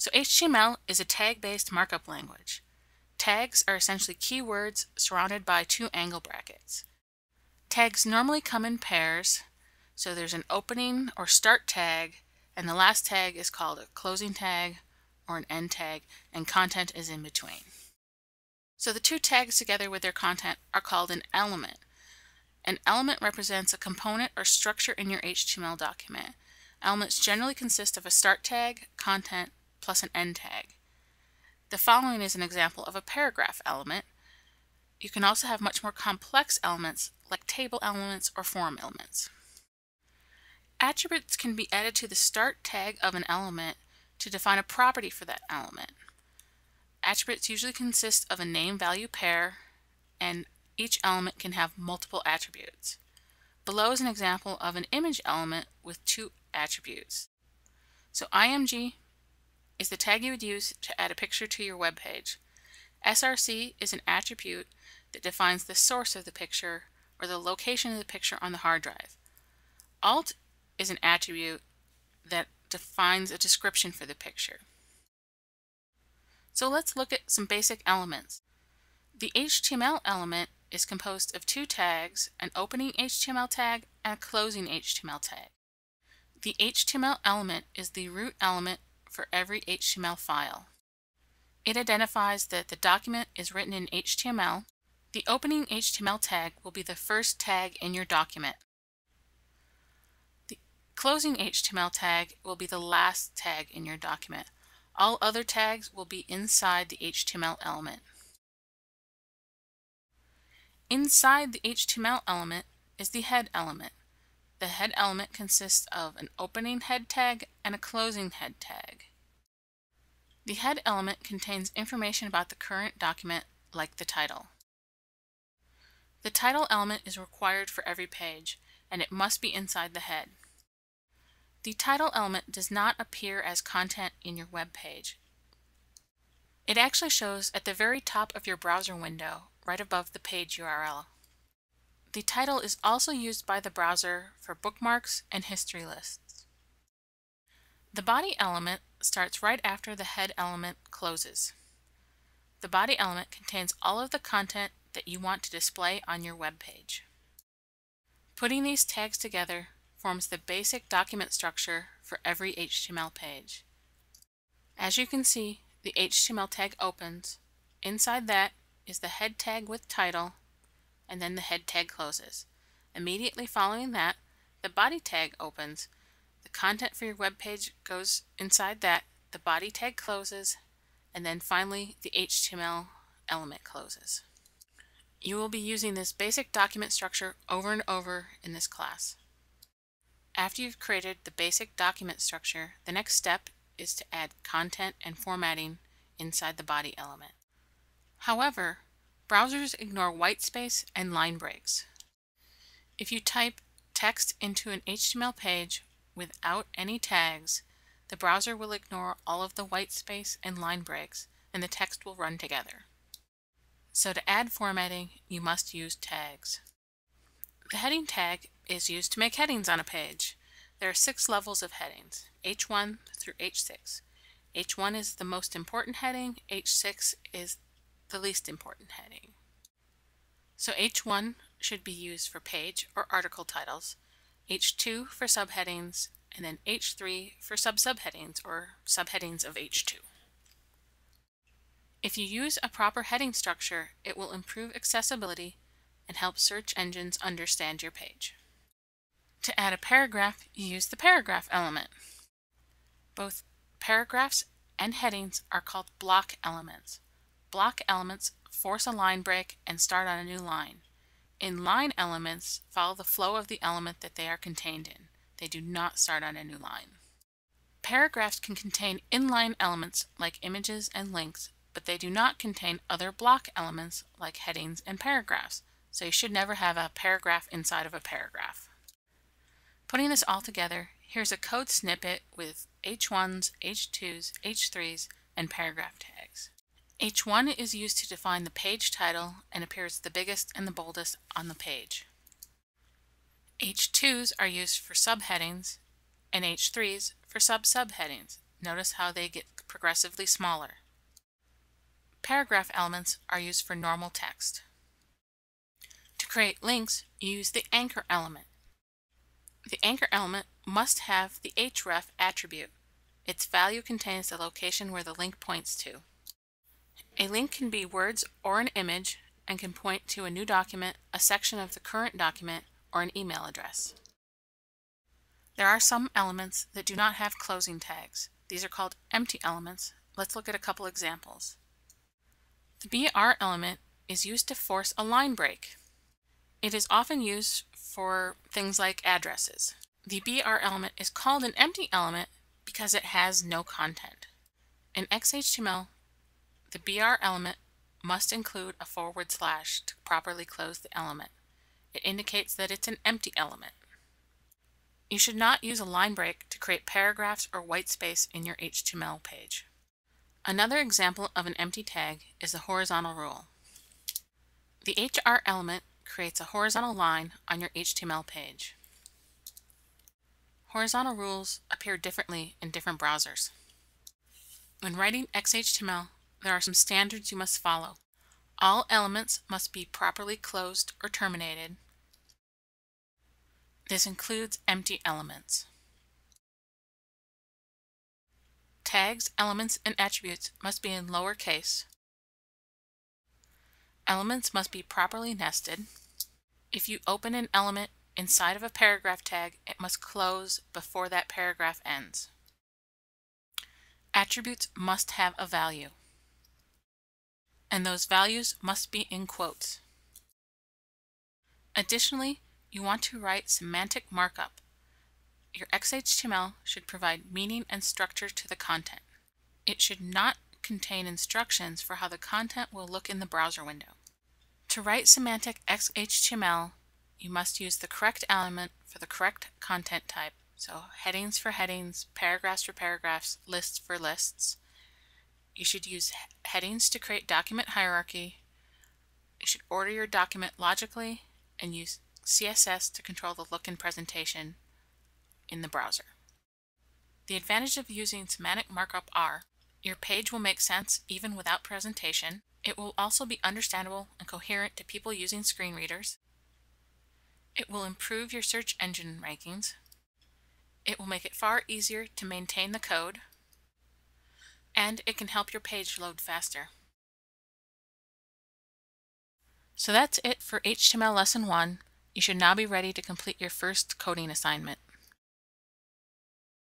So HTML is a tag-based markup language. Tags are essentially keywords surrounded by two angle brackets. Tags normally come in pairs, so there's an opening or start tag, and the last tag is called a closing tag or an end tag, and content is in between. So the two tags together with their content are called an element. An element represents a component or structure in your HTML document. Elements generally consist of a start tag, content, plus an end tag. The following is an example of a paragraph element. You can also have much more complex elements like table elements or form elements. Attributes can be added to the start tag of an element to define a property for that element. Attributes usually consist of a name-value pair, and each element can have multiple attributes. Below is an example of an image element with two attributes. So img is the tag you would use to add a picture to your web page. src is an attribute that defines the source of the picture or the location of the picture on the hard drive. Alt is an attribute that defines a description for the picture. So let's look at some basic elements. The HTML element is composed of two tags, an opening HTML tag and a closing HTML tag. The HTML element is the root element for every HTML file. It identifies that the document is written in HTML. The opening HTML tag will be the first tag in your document. The closing HTML tag will be the last tag in your document. All other tags will be inside the HTML element. Inside the HTML element is the head element. The head element consists of an opening head tag and a closing head tag. The head element contains information about the current document, like the title. The title element is required for every page, and it must be inside the head. The title element does not appear as content in your web page. It actually shows at the very top of your browser window, right above the page URL. The title is also used by the browser for bookmarks and history lists. The body element starts right after the head element closes. The body element contains all of the content that you want to display on your web page. Putting these tags together forms the basic document structure for every HTML page. As you can see, the HTML tag opens. Inside that is the head tag with title, and then the head tag closes. Immediately following that, the body tag opens. The content for your web page goes inside that, the body tag closes, and then finally the HTML element closes. You will be using this basic document structure over and over in this class. After you've created the basic document structure, the next step is to add content and formatting inside the body element. However, browsers ignore whitespace and line breaks. If you type text into an HTML page without any tags, the browser will ignore all of the whitespace and line breaks, and the text will run together. So to add formatting, you must use tags. The heading tag is used to make headings on a page. There are 6 levels of headings, H1 through H6. H1 is the most important heading, H6 is the least important heading. So H1 should be used for page or article titles, H2 for subheadings, and then H3 for subheadings or subheadings of H2. If you use a proper heading structure, it will improve accessibility and help search engines understand your page. To add a paragraph, you use the paragraph element. Both paragraphs and headings are called block elements. Block elements force a line break and start on a new line. Inline elements follow the flow of the element that they are contained in. They do not start on a new line. Paragraphs can contain inline elements like images and links, but they do not contain other block elements like headings and paragraphs, so you should never have a paragraph inside of a paragraph. Putting this all together, here's a code snippet with H1s, H2s, H3s, and paragraph tags. H1 is used to define the page title and appears the biggest and the boldest on the page. H2s are used for subheadings, and H3s for subheadings. Notice how they get progressively smaller. Paragraph elements are used for normal text. To create links, you use the anchor element. The anchor element must have the href attribute. Its value contains the location where the link points to. A link can be words or an image and can point to a new document, a section of the current document, or an email address. There are some elements that do not have closing tags. These are called empty elements. Let's look at a couple examples. The BR element is used to force a line break. It is often used for things like addresses. The BR element is called an empty element because it has no content. In XHTML, the BR element must include a / to properly close the element. It indicates that it's an empty element. You should not use a line break to create paragraphs or white space in your HTML page. Another example of an empty tag is the horizontal rule. The HR element creates a horizontal line on your HTML page. Horizontal rules appear differently in different browsers. When writing XHTML, there are some standards you must follow. All elements must be properly closed or terminated. This includes empty elements. Tags, elements, and attributes must be in lowercase. Elements must be properly nested. If you open an element inside of a paragraph tag, it must close before that paragraph ends. Attributes must have a value, and those values must be in quotes. Additionally, you want to write semantic markup. Your XHTML should provide meaning and structure to the content. It should not contain instructions for how the content will look in the browser window. To write semantic XHTML, you must use the correct element for the correct content type. So headings for headings, paragraphs for paragraphs, lists for lists. You should use headings to create document hierarchy. You should order your document logically and use CSS to control the look and presentation in the browser. The advantage of using semantic markup are: your page will make sense even without presentation. It will also be understandable and coherent to people using screen readers. It will improve your search engine rankings. It will make it far easier to maintain the code. And it can help your page load faster. So that's it for HTML Lesson 1. You should now be ready to complete your first coding assignment.